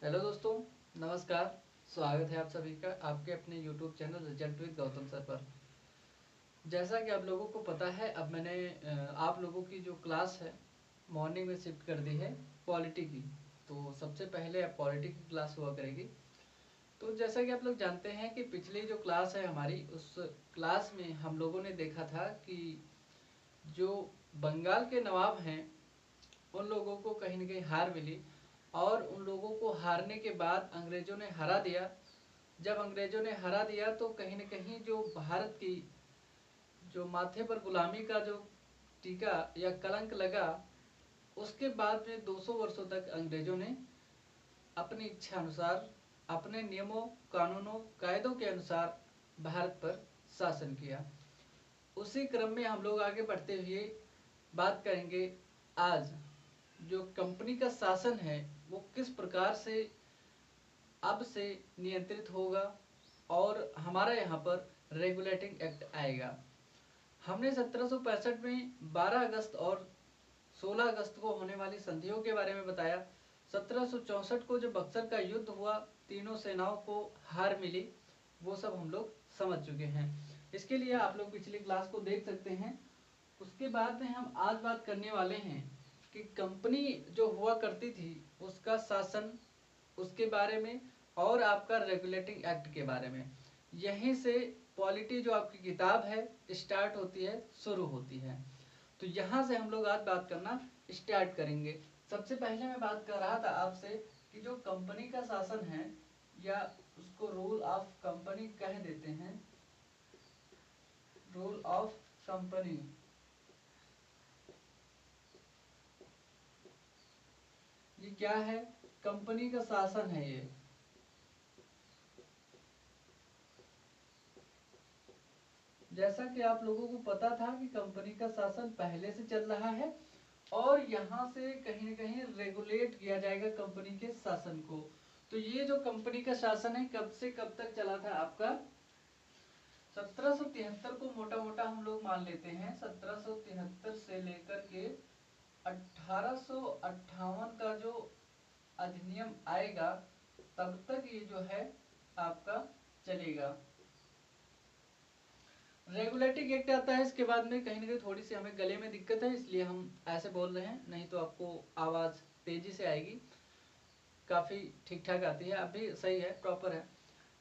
Hello दोस्तों, नमस्कार। स्वागत है आप सभी का आपके अपने YouTube channel result with Gautam sir पर। जैसा कि आप लोगों को पता है, अब मैंने आप लोगों की जो क्लास है मॉर्निंग में शिफ्ट कर दी है पॉलिटी की। तो सबसे पहले अब पॉलिटी की क्लास हुआ करेगी। तो जैसा कि आप लोग जानते हैं कि पिछली जो क्लास है हमारी, उस क्लास में हम लोगों ने देखा था कि जो बंगाल के नवाब हैं उन लोगों को कहीं न कहीं हार मिली, और उन लोगों को हारने के बाद अंग्रेजों ने हरा दिया। जब अंग्रेजों ने हरा दिया तो कहीं न कहीं जो भारत की जो माथे पर गुलामी का जो टीका या कलंक लगा, उसके बाद में 200 वर्षों तक अंग्रेजों ने अपनी इच्छा अनुसार, अपने नियमों, कानूनों, कायदों के अनुसार भारत पर शासन किया। उसी क्रम में हम लोग आगे बढ़ते हुए बात करेंगे आज जो कंपनी का शासन है वो किस प्रकार से अब से नियंत्रित होगा, और हमारा यहाँ पर रेगुलेटिंग एक्ट आएगा। हमने 1765 में 12 अगस्त और 16 अगस्त को होने वाली संधियों के बारे में बताया। 1764 को जो बक्सर का युद्ध हुआ, तीनों सेनाओं को हार मिली, वो सब हम लोग समझ चुके हैं। इसके लिए आप लोग पिछली क्लास को देख सकते हैं। उसके बाद में हम आज बात करने वाले हैं कि कंपनी जो हुआ करती थी उसका शासन, उसके बारे में, और आपका रेगुलेटिंग एक्ट के बारे में। यहीं से पॉलिटी जो आपकी किताब है स्टार्ट होती है, शुरू होती है। तो यहाँ से हम लोग आज बात करना स्टार्ट करेंगे। सबसे पहले मैं बात कर रहा था आपसे कि जो कंपनी का शासन है, या उसको रूल ऑफ कंपनी कह देते हैं, रूल ऑफ कंपनी, ये क्या है? कंपनी का शासन है ये। जैसा कि आप लोगों को पता था कि कंपनी का शासन पहले से चल रहा है, और यहाँ से कहीं न कहीं रेगुलेट किया जाएगा कंपनी के शासन को। तो ये जो कंपनी का शासन है कब से कब तक चला था आपका? 1773 को मोटा मोटा हम लोग मान लेते हैं। 1773 से लेकर के 1858 का जो अधिनियम आएगा तब तक ये जो है आपका चलेगा। रेगुलेटिंग एक्ट आता है इसके बाद में। कहीं ना कहीं थोड़ी सी हमें गले में दिक्कत है, इसलिए हम ऐसे बोल रहे हैं, नहीं तो आपको आवाज तेजी से आएगी। काफी ठीक ठाक आती है, अभी सही है, प्रॉपर है।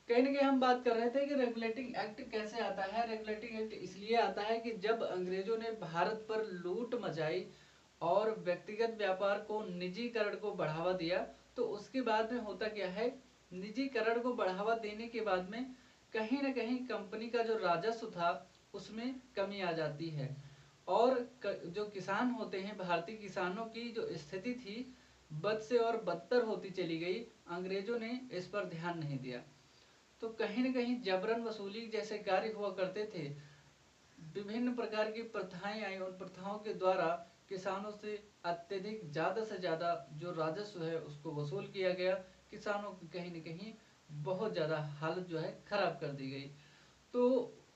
कहीं ना कहीं हम बात कर रहे थे कि रेगुलेटिंग एक्ट कैसे आता है। रेगुलेटिंग एक्ट इसलिए आता है कि जब अंग्रेजों ने भारत पर लूट मचाई और व्यक्तिगत व्यापार को, निजीकरण को बढ़ावा दिया, तो उसके बाद में होता क्या है, निजीकरण को बढ़ावा देने के बाद में कहीं ना कहीं कंपनी का जो राजस्व था उसमें कमी आ जाती है, और जो किसान होते हैं, भारतीय किसानों की जो स्थिति थी बद से और बदतर होती चली गई। अंग्रेजों ने इस पर ध्यान नहीं दिया, तो कहीं न कहीं जबरन वसूली जैसे कार्य हुआ करते थे। विभिन्न प्रकार की प्रथाएं आई, उन प्रथाओं के द्वारा किसानों से अत्यधिक ज़्यादा से ज़्यादा जो राजस्व है उसको वसूल किया गया। किसानों की कहीं न कहीं बहुत ज़्यादा हालत जो है खराब कर दी गई। तो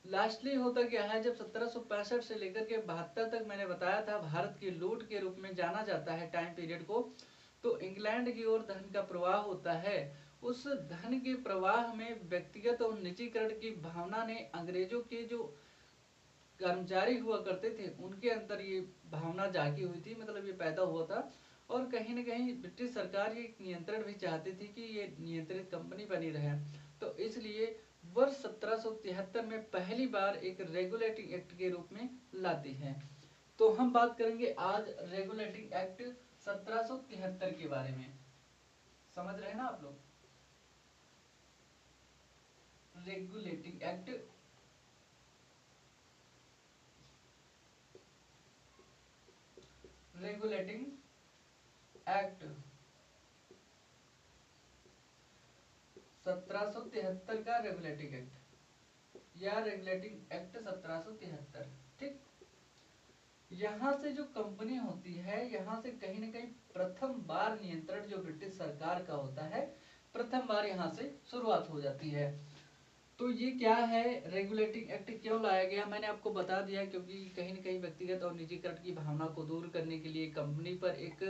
लास्टली होता क्या है, जब 1765 से लेकर के 72 तक मैंने बताया था भारत की लूट के रूप में जाना जाता है टाइम पीरियड को, तो इंग्लैंड की ओर धन का प्रवाह होता है। उस धन के प्रवाह में व्यक्तिगत और निजीकरण की भावना ने अंग्रेजों के जो कर्मचारी हुआ करते थे उनके अंदर ये भावना जागी हुई थी, मतलब ये पैदा हुआ था। और कहीं न कहीं ब्रिटिश सरकार ये नियंत्रण भी चाहती थी कि ये नियंत्रित कंपनी बनी रहे। तो इसलिए वर्ष 1773 में पहली बार एक रेगुलेटिंग एक्ट के रूप में लाती है। तो हम बात करेंगे आज रेगुलेटिंग एक्ट 1773 के बारे में। समझ रहे हैं ना आप लोग? रेगुलेटिंग एक्ट, रेगुलेटिंग एक्ट 1773 का रेगुलेटिंग एक्ट या रेगुलेटिंग एक्ट 1773। ठीक, यहाँ से जो कंपनी होती है, यहाँ से कहीं ना कहीं प्रथम बार नियंत्रण जो ब्रिटिश सरकार का होता है, प्रथम बार यहाँ से शुरुआत हो जाती है। तो ये क्या है, रेगुलेटिंग एक्ट क्यों लाया गया, मैंने आपको बता दिया, क्योंकि कहीं न कहीं व्यक्तिगत और निजीकरण की भावना को दूर करने के लिए कंपनी पर एक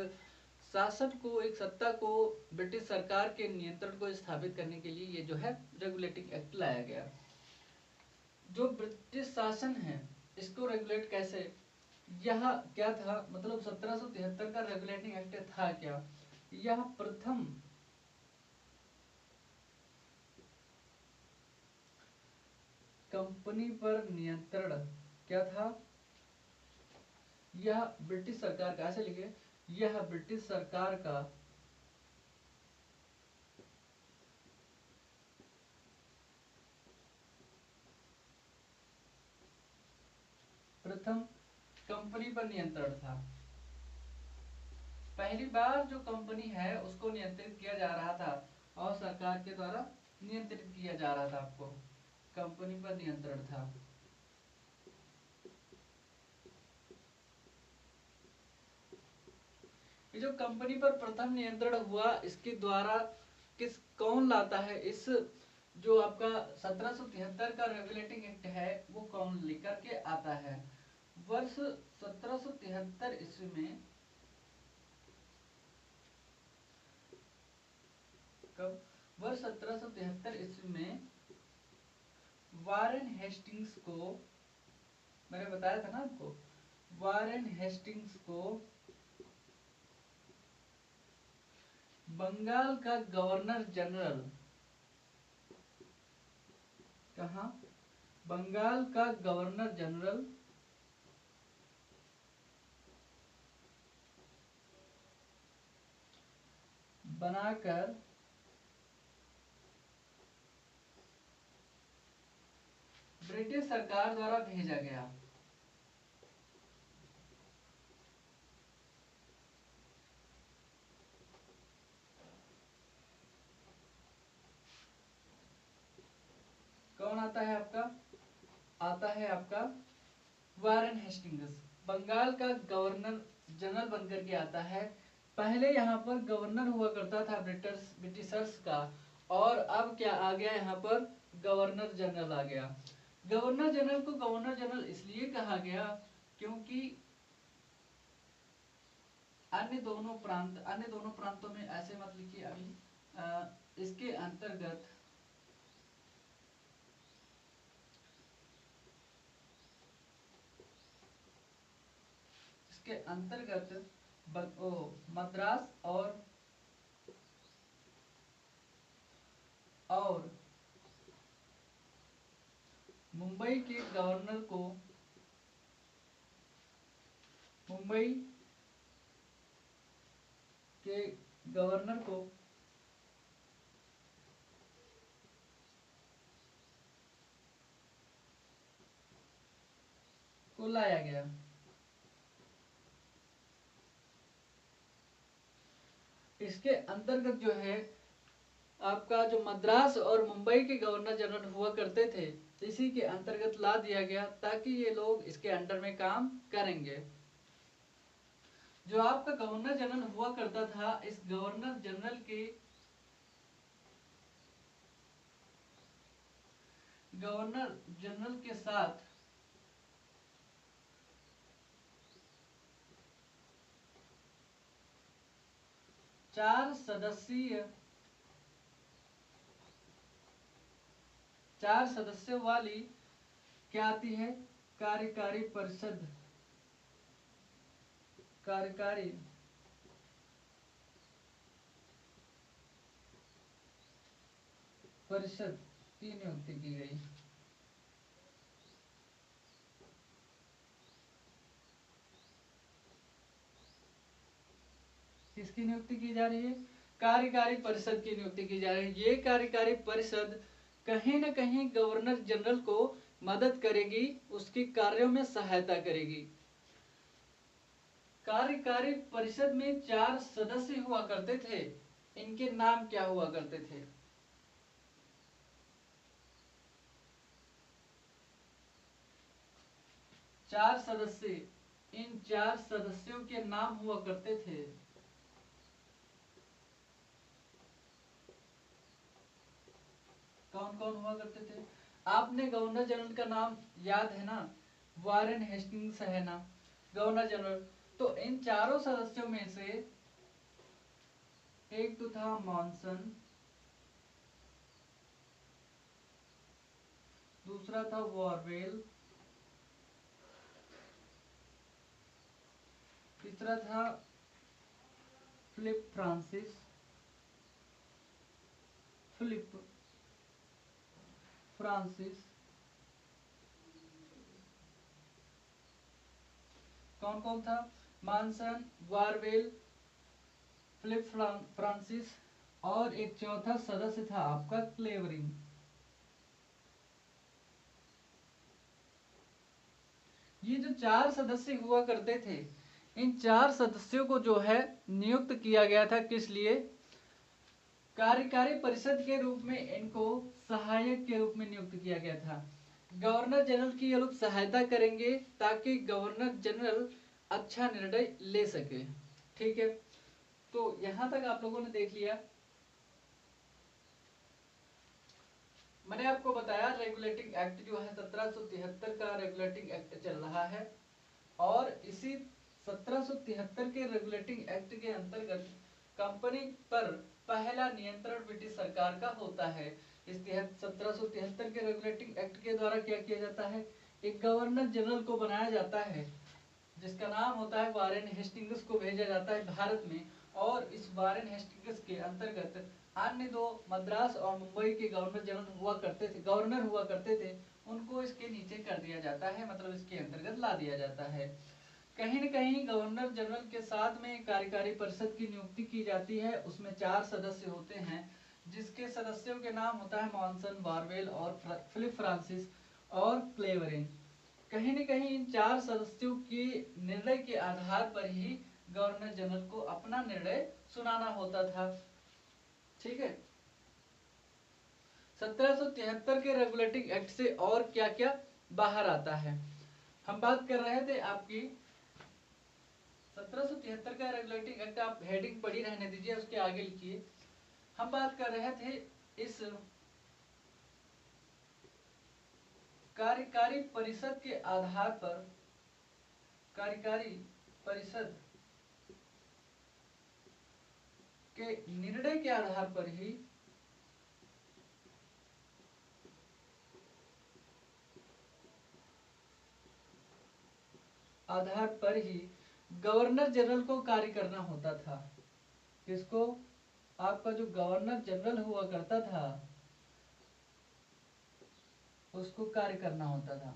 शासन को, एक सत्ता को ब्रिटिश सरकार के नियंत्रण को स्थापित करने के लिए ये जो है रेगुलेटिंग एक्ट लाया गया। जो ब्रिटिश शासन है इसको रेगुलेट कैसे, यह क्या था, मतलब 1773 का रेगुलेटिंग एक्ट था क्या, यह प्रथम कंपनी पर नियंत्रण क्या था, यह ब्रिटिश सरकार का, ऐसे लिखे, यह ब्रिटिश सरकार का प्रथम कंपनी पर नियंत्रण था। पहली बार जो कंपनी है उसको नियंत्रित किया जा रहा था और सरकार के द्वारा नियंत्रित किया जा रहा था, आपको कंपनी पर नियंत्रण था। ये जो कंपनी पर प्रथम नियंत्रण हुआ, इसके द्वारा कौन लाता है, इस जो आपका 1773 का रेगुलेटिंग एक्ट है वो कौन लेकर के आता है। वर्ष 1773 ईस्वी में, कब, वर्ष 1773 ईस्वी में वारेन हेस्टिंग्स को, मैंने बताया था ना आपको, वारेन हेस्टिंग्स को बंगाल का गवर्नर जनरल, कहा, बंगाल का गवर्नर जनरल बनाकर ब्रिटिश सरकार द्वारा भेजा गया। कौन आता है आपका, आता है आपका वारेन हेस्टिंग्स, बंगाल का गवर्नर जनरल बनकर के आता है। पहले यहाँ पर गवर्नर हुआ करता था ब्रिटिशर्स का, और अब क्या आ गया, यहाँ पर गवर्नर जनरल आ गया। गवर्नर जनरल को गवर्नर जनरल इसलिए कहा गया क्योंकि अन्य दोनों प्रांतों में, ऐसे मत लिखिए अभी, इसके अंतर्गत मद्रास और मुंबई के गवर्नर को, मुंबई के गवर्नर को लाया गया। इसके अंतर्गत जो है आपका, जो मद्रास और मुंबई के गवर्नर जनरल हुआ करते थे, इसी के अंतर्गत ला दिया गया ताकि ये लोग इसके अंडर में काम करेंगे। जो आपका गवर्नर जनरल हुआ करता था, इस गवर्नर जनरल के साथ चार सदस्यों वाली क्या आती है, कार्यकारी परिषद, कार्यकारी परिषद की नियुक्ति की गई। किसकी नियुक्ति की जा रही है, कार्यकारी परिषद की नियुक्ति की जा रही है। ये कार्यकारी परिषद कहीं न कहीं गवर्नर जनरल को मदद करेगी, उसके कार्यों में सहायता करेगी। कार्यकारी परिषद में 4 सदस्य हुआ करते थे, इनके नाम क्या हुआ करते थे, 4 सदस्य, इन 4 सदस्यों के नाम हुआ करते थे। कौन कौन हुआ करते थे, आपने गवर्नर जनरल का नाम याद है ना, वारेन हेस्टिंग्स है ना गवर्नर जनरल। तो इन चारों सदस्यों में से एक तो था मॉनसन, दूसरा था वॉरवेल, तीसरा था फिलिप फ्रांसिस, फिलिप फ्रांसिस। कौन कौन था? मॉनसन, वारवेल, फिलिप फ्रांसिस, और एक चौथा सदस्य था आपका क्लेवरिंग। ये जो चार सदस्य हुआ करते थे, इन चार सदस्यों को जो है नियुक्त किया गया था किस लिए? कार्यकारी परिषद के रूप में इनको सहायक के रूप में नियुक्त किया गया था। गवर्नर जनरल की ये लोग सहायता करेंगे ताकि गवर्नर जनरल अच्छा निर्णय ले सके। ठीक है, तो यहां तक आप लोगों ने देख लिया। मैंने आपको बताया रेगुलेटिंग एक्ट जो है 1773 का रेगुलेटिंग एक्ट चल रहा है, और इसी 1773 के रेगुलेटिंग एक्ट के अंतर्गत कंपनी पर पहला नियंत्रण ब्रिटिश सरकार का होता है। इस 1773 के रेगुलेटिंग एक्ट के द्वारा क्या किया जाता है? एक गवर्नर जनरल को बनाया जाता है जिसका नाम होता है वारेन हेस्टिंग्स, को भेजा जाता है भारत में। और इस वारेन हेस्टिंग्स के अंतर्गत अन्य दो मद्रास और मुंबई के गवर्नर हुआ करते थे, उनको इसके नीचे कर दिया जाता है, मतलब इसके अंतर्गत ला दिया जाता है। कहीं न कहीं गवर्नर जनरल के साथ में कार्यकारी परिषद की नियुक्ति की जाती है, उसमें 4 सदस्य होते हैं, जिसके सदस्यों के नाम होता है मॉनसन, वारवेल और फिलिप फ्रांसिस और क्लेवरिन। कहीं न कहीं इन 4 सदस्यों के निर्णय के आधार पर ही गवर्नर जनरल को अपना निर्णय सुनाना होता था। ठीक है, 1773 के रेगुलेटिंग एक्ट से और क्या क्या बाहर आता है? हम बात कर रहे थे आपकी 1773 का रेगुलेटिंग एक्ट, आप हेडिंग पढ़ी रहने दीजिए, उसके आगे लिखिए। हम बात कर रहे थे इस कार्यकारी परिषद के आधार पर, कार्यकारी परिषद के निर्णय के आधार पर ही गवर्नर जनरल को कार्य करना होता था। किसको? आपका जो गवर्नर जनरल हुआ करता था उसको कार्य करना होता था,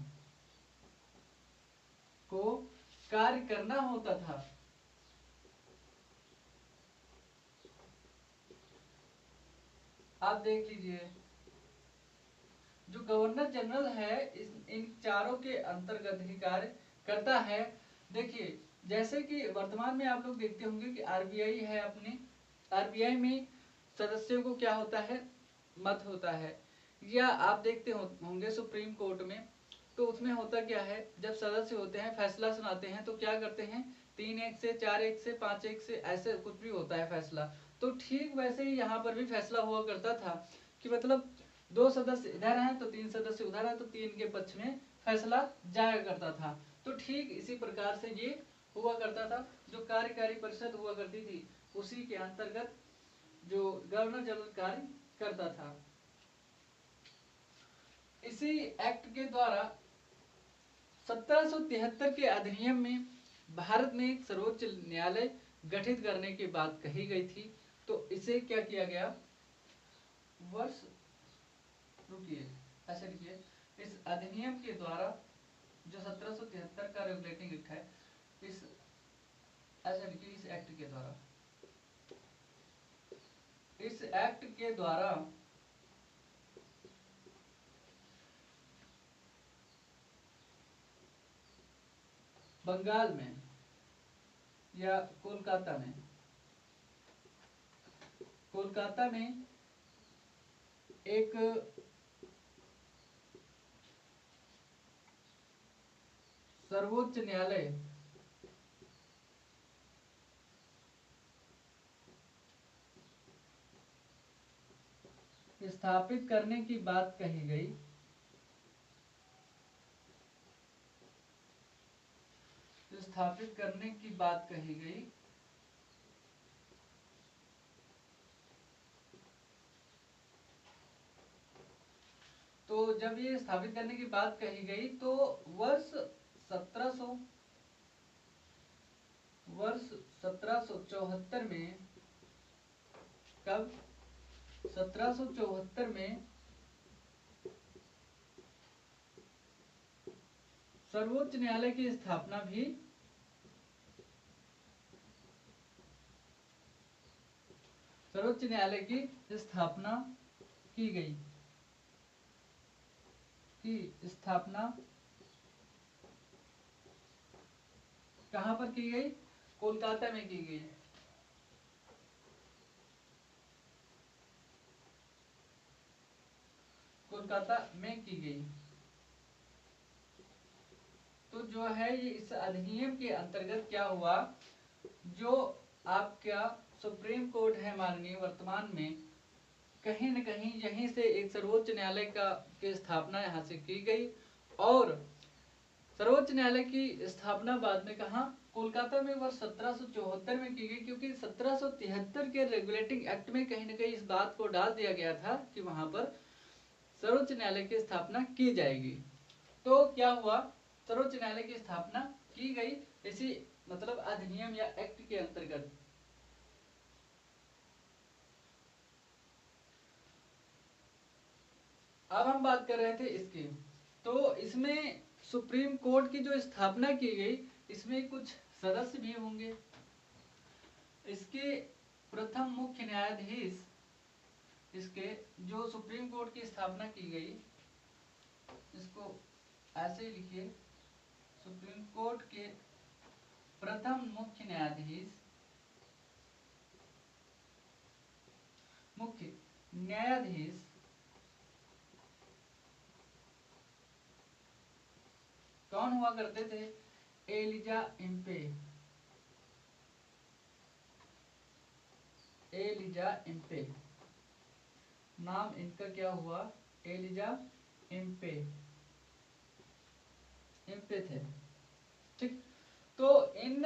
को कार्य करना होता था। आप देख लीजिए, जो गवर्नर जनरल है इन चारों के अंतर्गत ही कार्य करता है। देखिए, जैसे कि वर्तमान में आप लोग देखते होंगे कि आरबीआई है अपनी, आरबीआई में सदस्यों को क्या होता है? मत होता है। या आप देखते होंगे सुप्रीम कोर्ट में, तो उसमें होता क्या है, जब सदस्य होते हैं फैसला सुनाते हैं तो क्या करते हैं? 3-1 से, 4-1 से, 5-1 से, ऐसे कुछ भी होता है फैसला। तो ठीक वैसे ही यहाँ पर भी फैसला हुआ करता था कि मतलब 2 सदस्य इधर हैं तो 3 सदस्य उधर है, तो 3 के पक्ष में फैसला जाया करता था। तो ठीक इसी प्रकार से ये हुआ करता था। जो कार्यकारी परिषद हुआ करती थी उसी के अंतर्गत जो गवर्नर जनरल कार्य करता था। इसी एक्ट के द्वारा 1773 के अधिनियम में भारत में एक सर्वोच्च न्यायालय गठित करने की बात कही गई थी। तो इसे क्या किया गया? वर्ष, रुकिए, ऐसे लिखिए, इस अधिनियम के द्वारा जो 1773 का रेगुलेटिंग एक्ट है, इस ऐसे लिखिए, इस एक्ट के द्वारा, इस एक्ट के द्वारा बंगाल में या कोलकाता में एक सर्वोच्च न्यायालय स्थापित करने की बात कही गई। स्थापित करने की बात कही गई जब ये स्थापित करने की बात कही गई तो वर्ष 1700 वर्ष 1774 में, कब? 1774 में सर्वोच्च न्यायालय की स्थापना भी सर्वोच्च न्यायालय की स्थापना की गई, की स्थापना कहां पर की गई? कोलकाता में की गई। कोलकाता में की गई। तो जो है ये इस अधिनियम के अंतर्गत क्या हुआ, जो आपका सुप्रीम कोर्ट है माननीय, वर्तमान में कहीं न कहीं यहीं से एक सर्वोच्च न्यायालय का की स्थापना यहाँ से की गई। और सर्वोच्च न्यायालय की स्थापना बाद में कहाँ? कोलकाता में वर्ष 1774 में की गई, क्योंकि 1773 के रेगुलेटिंग एक्ट में कहीं न कहीं इस बात को डाल दिया गया था कि वहां पर सर्वोच्च न्यायालय की स्थापना की जाएगी। तो क्या हुआ, सर्वोच्च न्यायालय की स्थापना की गई इसी मतलब अधिनियम या एक्ट के अंतर्गत। अब हम बात कर रहे थे इसकी, तो इसमें सुप्रीम कोर्ट की जो स्थापना की गई, इसमें कुछ सदस्य भी होंगे। इसके प्रथम मुख्य न्यायाधीश, इसके जो सुप्रीम कोर्ट की स्थापना की गई, इसको ऐसे ही लिखिए, सुप्रीम कोर्ट के प्रथम मुख्य न्यायाधीश, मुख्य न्यायाधीश कौन हुआ करते थे? Elijah Impey. एलिजा इम्पे नाम इनका क्या हुआ? एलिजा इम्पे, इम्पे थे। ठीक, तो इन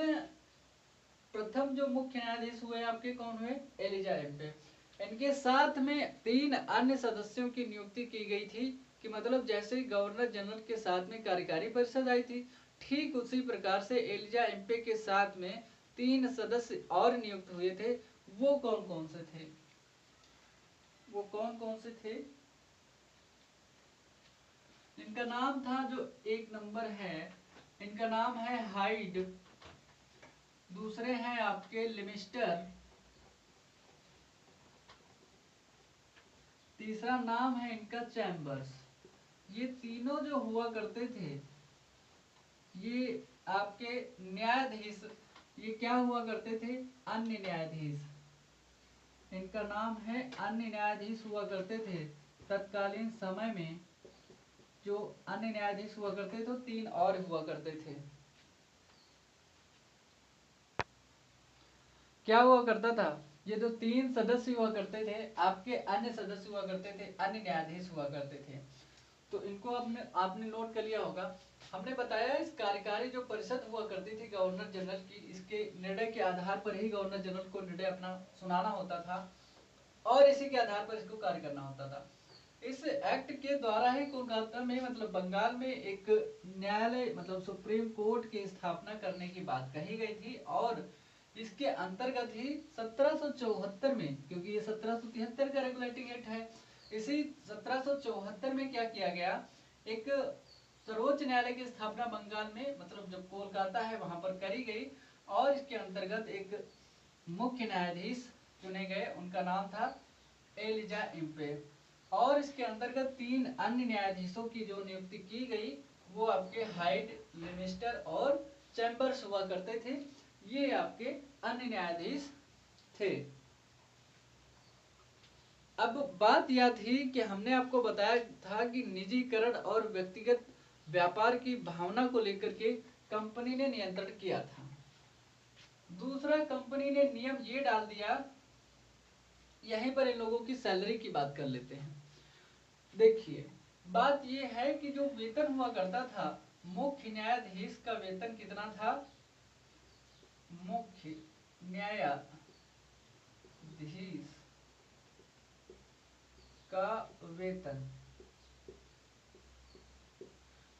प्रथम जो मुख्य न्यायाधीश हुए आपके कौन हुए? Elijah Impey. इनके साथ में 3 अन्य सदस्यों की नियुक्ति की गई थी, कि मतलब जैसे गवर्नर जनरल के साथ में कार्यकारी परिषद आई थी, ठीक उसी प्रकार से एलिजा इम्पे के साथ में 3 सदस्य और नियुक्त हुए थे। वो कौन कौन से थे? वो कौन कौन से थे? इनका नाम था, जो 1 नंबर है, इनका नाम है हाइड, दूसरे हैं आपके लिमिस्टर, तीसरा नाम है इनका चैम्बर्स। ये तीनों जो हुआ करते थे, ये आपके न्यायाधीश, ये क्या हुआ करते थे? अन्य न्यायाधीश। इनका नाम है अन्य न्यायाधीश हुआ करते थे। तत्कालीन समय में जो अन्य न्यायाधीश हुआ करते थे, तो 3 और हुआ करते थे। क्या हुआ करता था? ये जो 3 सदस्य हुआ करते थे, आपके अन्य सदस्य हुआ करते थे, अन्य न्यायाधीश हुआ करते थे। तो इनको आपने नोट कर लिया होगा। हमने बताया इस कार्यकारी जो परिषद हुआ करती थी गवर्नर जनरल की, इसके निर्णय के आधार पर ही गवर्नर जनरल को निर्णय अपना सुनाना होता था और इसी के आधार पर इसको कार्य करना होता था। इस एक्ट के द्वारा ही कोलकाता में मतलब बंगाल में एक न्यायालय मतलब सुप्रीम कोर्ट की स्थापना करने की बात कही गई थी। और इसके अंतर्गत ही 1774 में, क्योंकि ये 1773 का रेगुलेटिंग एक्ट है, इसी 1774 में क्या किया गया, एक सर्वोच्च न्यायालय की स्थापना बंगाल में मतलब जब कोलकाता है वहां पर करी गई। और इसके अंतर्गत एक मुख्य न्यायाधीश चुने गए, उनका नाम था एलिजा इम्पे। और इसके अंतर्गत 3 अन्य न्यायाधीशों की जो नियुक्ति की गई, वो आपके हाइड, लिमिस्टर और चैम्बर्स हुआ करते थे। ये आपके अन्य न्यायाधीश थे। अब बात यह थी कि हमने आपको बताया था कि निजीकरण और व्यक्तिगत व्यापार की भावना को लेकर के कंपनी ने नियंत्रण किया था। दूसरा, कंपनी ने नियम ये डाल दिया, यहीं पर इन लोगों की सैलरी की बात कर लेते हैं। देखिए, बात ये है कि जो वेतन हुआ करता था, मुख्य न्यायाधीश का वेतन कितना था? मुख्य न्यायाधीश का वेतन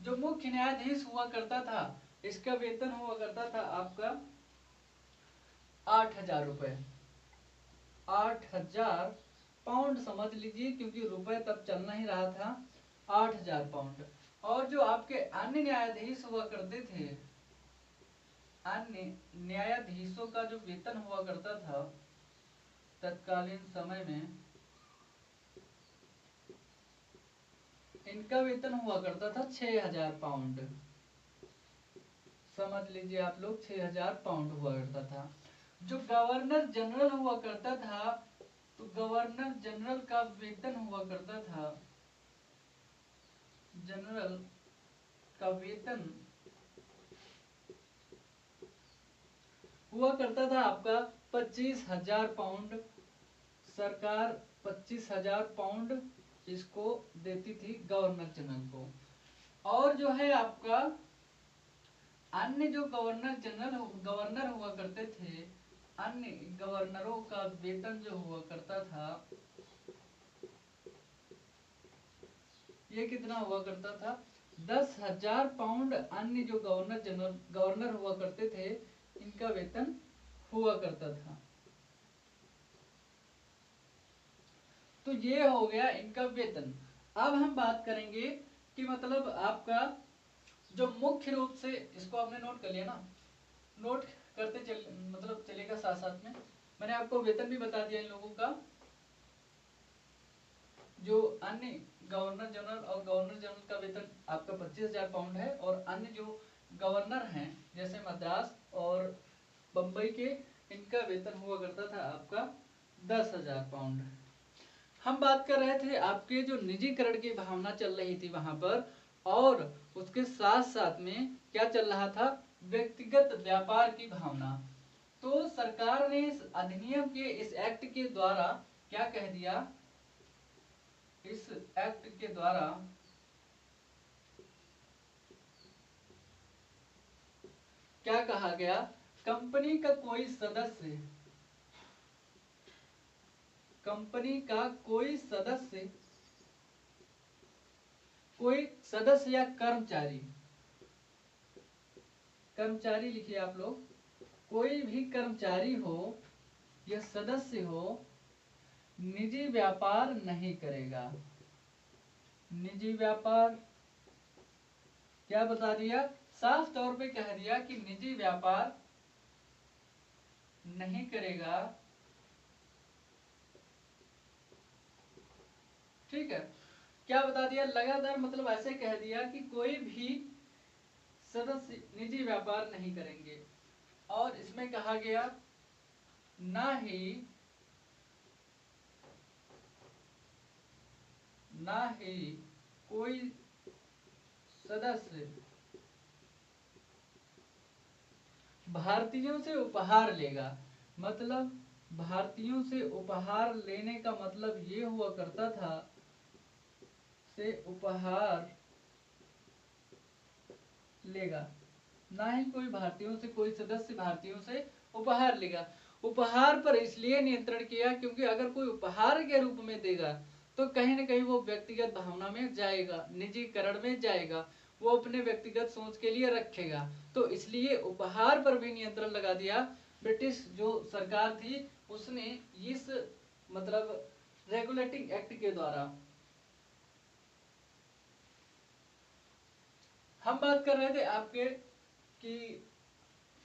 जो मुख्य न्यायाधीश हुआ करता था इसका वेतन हुआ करता था आपका 8,000 रुपए। 8,000 पाउंड समझ लीजिए, क्योंकि रुपए तब चल नहीं रहा था। 8,000 पाउंड। और जो आपके अन्य न्यायाधीश हुआ करते थे, अन्य न्यायाधीशों का जो वेतन हुआ करता था तत्कालीन समय में, इनका वेतन हुआ करता था 6,000 पाउंड। समझ लीजिए आप लोग, 6,000 पाउंड हुआ करता था। जो गवर्नर जनरल हुआ करता था, तो गवर्नर जनरल का वेतन हुआ करता था, जनरल का वेतन हुआ करता था आपका 25,000 पाउंड। सरकार 25,000 पाउंड इसको देती थी गवर्नर जनरल को। और जो है आपका अन्य जो गवर्नर हुआ करते थे, अन्य गवर्नरों का वेतन जो हुआ करता था, ये कितना हुआ करता था? 10,000 पाउंड। अन्य जो गवर्नर हुआ करते थे, इनका वेतन हुआ करता था। तो ये हो गया इनका वेतन। अब हम बात करेंगे कि मतलब आपका जो मुख्य रूप से, इसको आपने नोट कर लिया ना, नोट करते मतलब चलेगा साथ साथ में। मैंने आपको वेतन भी बता दिया इन लोगों का, जो अन्य गवर्नर जनरल और गवर्नर जनरल का वेतन आपका 25,000 पाउंड है, और अन्य जो गवर्नर हैं जैसे मद्रास और बम्बई के, इनका वेतन हुआ करता था आपका 10,000 पाउंड। हम बात कर रहे थे आपके जो निजीकरण की भावना चल रही थी वहां पर, और उसके साथ साथ में क्या चल रहा था? व्यक्तिगत व्यापार की भावना। तो सरकार ने इस अधिनियम के, इस एक्ट के द्वारा क्या कह दिया? इस एक्ट के द्वारा क्या कहा गया? कंपनी का कोई सदस्य, कंपनी का कोई सदस्य, कोई सदस्य या कर्मचारी, कर्मचारी लिखिए आप लोग, कोई भी कर्मचारी हो या सदस्य हो, निजी व्यापार नहीं करेगा। निजी व्यापार क्या बता दिया? साफ तौर पे कह दिया कि निजी व्यापार नहीं करेगा। ठीक है, क्या बता दिया? लगातार मतलब ऐसे कह दिया कि कोई भी सदस्य निजी व्यापार नहीं करेंगे। और इसमें कहा गया ना ही कोई सदस्य भारतीयों से उपहार लेगा। मतलब भारतीयों से उपहार लेने का मतलब ये हुआ करता था, से उपहार लेगा। ना ही कोई भारतीयों से, कोई सदस्य भारतीयों से उपहार लेगा। उपहार पर इसलिए नियंत्रण किया क्योंकि अगर कोई उपहार के रूप में देगा तो कहीं ना कहीं वो व्यक्तिगत भावना में जाएगा, निजीकरण में जाएगा, वो अपने व्यक्तिगत सोच के लिए रखेगा। तो इसलिए उपहार पर भी नियंत्रण लगा दिया। ब्रिटिश जो सरकार थी उसने इस मतलब रेगुलेटिंग एक्ट के द्वारा। हम बात कर रहे थे आपके कि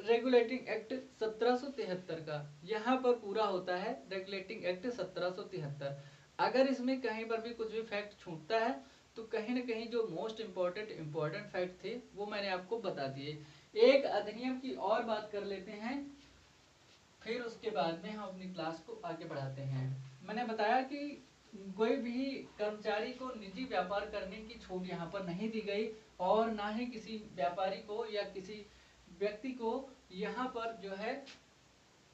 रेगुलेटिंग एक्ट 1773 का यहाँ पर पूरा होता है। रेगुलेटिंग एक्ट 1773, अगर इसमें कहीं पर भी कुछ भी फैक्ट छूटता है तो कहीं ना कहीं जो मोस्ट इम्पोर्टेंट फैक्ट थे वो मैंने आपको बता दिए। एक अधिनियम की और बात कर लेते हैं, फिर उसके बाद में हम अपनी क्लास को आगे बढ़ाते हैं। मैंने बताया कि कोई भी कर्मचारी को निजी व्यापार करने की छूट यहाँ पर नहीं दी गई, और ना ही किसी व्यापारी को या किसी व्यक्ति को यहाँ पर जो है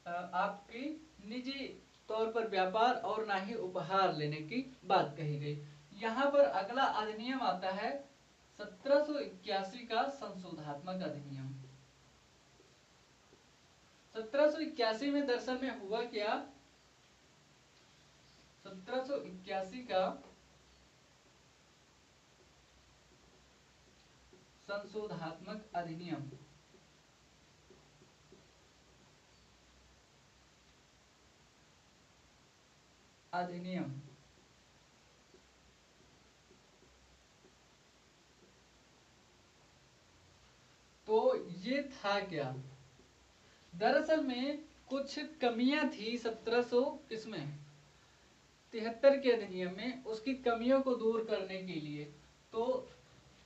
आपकी निजी तौर पर व्यापार और ना ही उपहार लेने की बात कही गई। यहाँ पर अगला अधिनियम आता है 1781 का संशोधनात्मक अधिनियम। 1781 में दरअसल में हुआ क्या? 1781 का संशोधनात्मक अधिनियम। अधिनियम तो ये था क्या, दरअसल में कुछ कमियां थी 1700 किसमें 73 के अधिनियम में, उसकी कमियों को दूर करने के लिए तो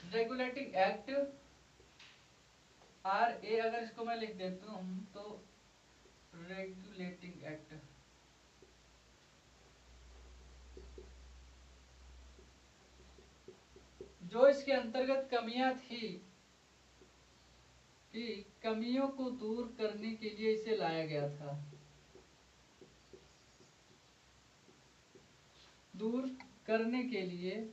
रेगुलेटिंग एक्ट RA, अगर इसको मैं लिख देता हूं तो रेगुलेटिंग एक्ट, जो इसके अंतर्गत कमियां थी कि कमियों को दूर करने के लिए इसे लाया गया था, दूर करने के लिए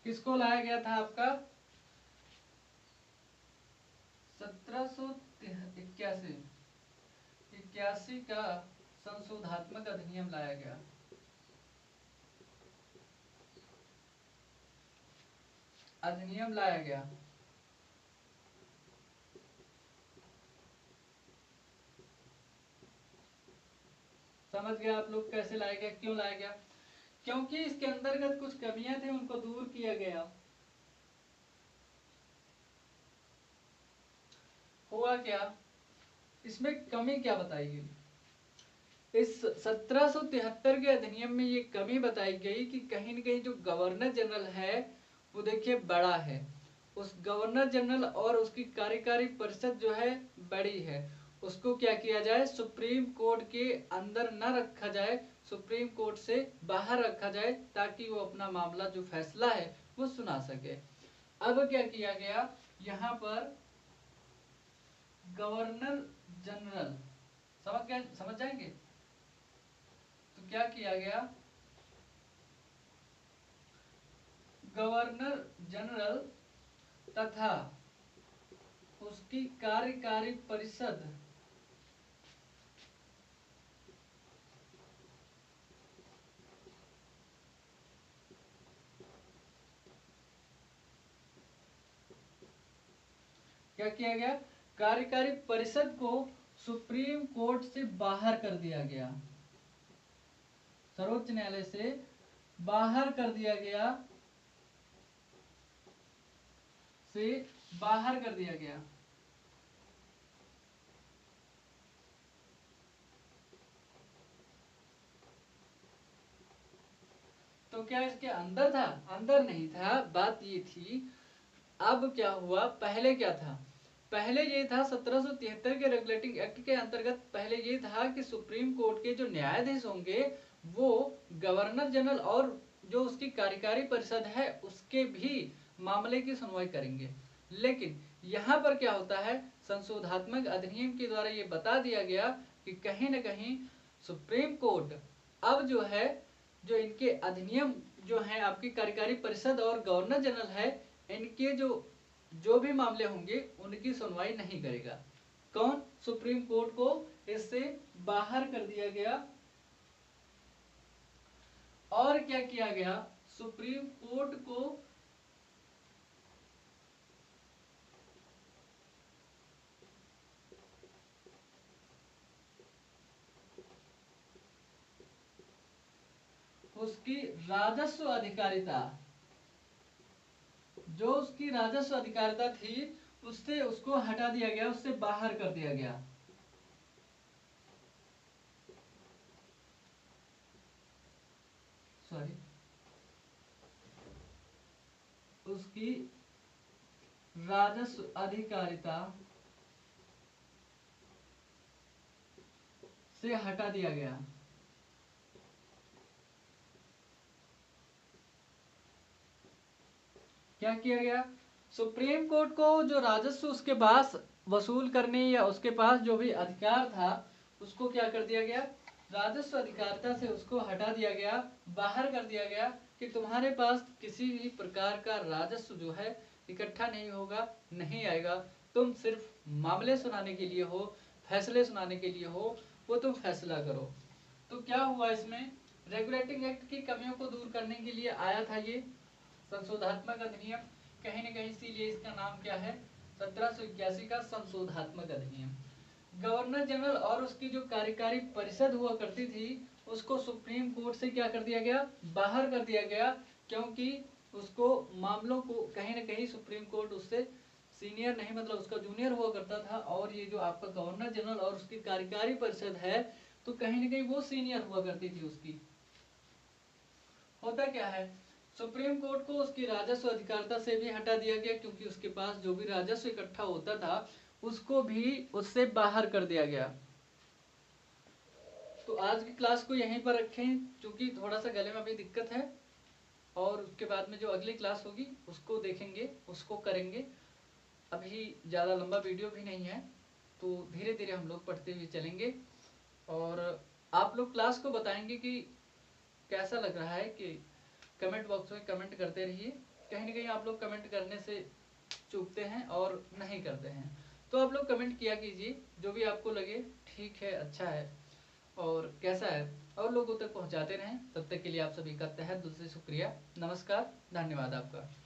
किसको लाया गया था आपका 1781 का संशोधनात्मक अधिनियम लाया गया। अधिनियम लाया गया। समझ गया आप लोग कैसे लाया गया, क्यों लाया गया, क्योंकि इसके अंतर्गत कुछ कमियां थी उनको दूर किया गया। हुआ क्या, इसमें कमी क्या बताई गई, इस 1773 के अधिनियम में ये कमी बताई गई कि कहीं न कहीं जो गवर्नर जनरल है वो देखिए बड़ा है, उस गवर्नर जनरल और उसकी कार्यकारी परिषद जो है बड़ी है, उसको क्या किया जाए सुप्रीम कोर्ट के अंदर न रखा जाए, सुप्रीम कोर्ट से बाहर रखा जाए ताकि वो अपना मामला जो फैसला है वो सुना सके। अब क्या किया गया, यहाँ पर गवर्नर जनरल समझ जाएंगे, तो क्या किया गया, गवर्नर जनरल तथा उसकी कार्यकारी परिषद क्या किया गया, कार्यकारी परिषद को सुप्रीम कोर्ट से बाहर कर दिया गया, सर्वोच्च न्यायालय से बाहर कर दिया गया, से बाहर कर दिया गया। तो क्या इसके अंदर था, अंदर नहीं था, बात ये थी। अब क्या हुआ, पहले क्या था, पहले ये था 1773 के रेगुलेटिंग एक्ट के अंतर्गत पहले ये था कि सुप्रीम कोर्ट के जो न्यायाधीश होंगे वो गवर्नर जनरल और जो उसकी कार्यकारी परिषद है उसके भी मामले की सुनवाई करेंगे। लेकिन यहाँ पर क्या होता है, संशोधनात्मक अधिनियम के द्वारा ये बता दिया गया कि कहीं न कहीं सुप्रीम कोर्ट अब जो है, जो इनके अधिनियम जो है आपकी कार्यकारी परिषद और गवर्नर जनरल है, इनके जो भी मामले होंगे उनकी सुनवाई नहीं करेगा। कौन, सुप्रीम कोर्ट को इससे बाहर कर दिया गया। और क्या किया गया, सुप्रीम कोर्ट को उसकी राजस्व अधिकारिता, जो उसकी राजस्व अधिकारिता थी उससे उसको हटा दिया गया, उससे बाहर कर दिया गया। सॉरी, उसकी राजस्व अधिकारिता से हटा दिया गया। क्या किया गया, सुप्रीम कोर्ट को जो राजस्व उसके पास वसूल करने या उसके पास जो भी अधिकार था उसको क्या कर दिया गया, राजस्व अधिकारिता से उसको हटा दिया गया, बाहर कर दिया गया कि तुम्हारे पास किसी भी प्रकार का राजस्व जो है इकट्ठा नहीं होगा, नहीं आएगा, तुम सिर्फ मामले सुनाने के लिए हो, फैसले सुनाने के लिए हो, वो तुम फैसला करो। तो क्या हुआ इसमें, रेगुलेटिंग एक्ट की कमियों को दूर करने के लिए आया था ये संशोधात्मक अधिनियम, कहीं न कहीं इसीलिए इसका नाम क्या है, 1781 का संशोधात्मक अधिनियम। गवर्नर जनरल और उसकी जो कार्यकारी परिषद हुआ करती थी उसको सुप्रीम कोर्ट से क्या कर दिया गया, बाहर कर दिया गया, क्योंकि उसको मामलों को कहीं ना कहीं सुप्रीम कोर्ट उससे सीनियर नहीं, मतलब उसका जूनियर हुआ करता था, और ये जो आपका गवर्नर जनरल और उसकी कार्यकारी परिषद है तो कहीं ना कहीं वो सीनियर हुआ करती थी उसकी। होता क्या है, सुप्रीम कोर्ट को उसकी राजस्व अधिकारिता से भी हटा दिया गया, क्योंकि उसके पास जो भी राजस्व इकट्ठा होता था उसको भी उससे बाहर कर दिया गया। तो आज की क्लास को यहीं पर रखें, क्योंकि थोड़ा सा गले में अभी दिक्कत है, और उसके बाद में जो अगली क्लास होगी उसको देखेंगे, उसको करेंगे। अभी ज़्यादा लंबा वीडियो भी नहीं है, तो धीरे धीरे हम लोग पढ़ते हुए चलेंगे, और आप लोग क्लास को बताएंगे कि कैसा लग रहा है, कि कमेंट बॉक्स में कमेंट करते रहिए। कहीं ना कहीं आप लोग कमेंट करने से चूकते हैं और नहीं करते हैं, तो आप लोग कमेंट किया कीजिए, जो भी आपको लगे ठीक है, अच्छा है और कैसा है, और लोगों तक पहुंचाते रहें। तब तक के लिए आप सभी का तहे दिल से शुक्रिया। नमस्कार, धन्यवाद आपका।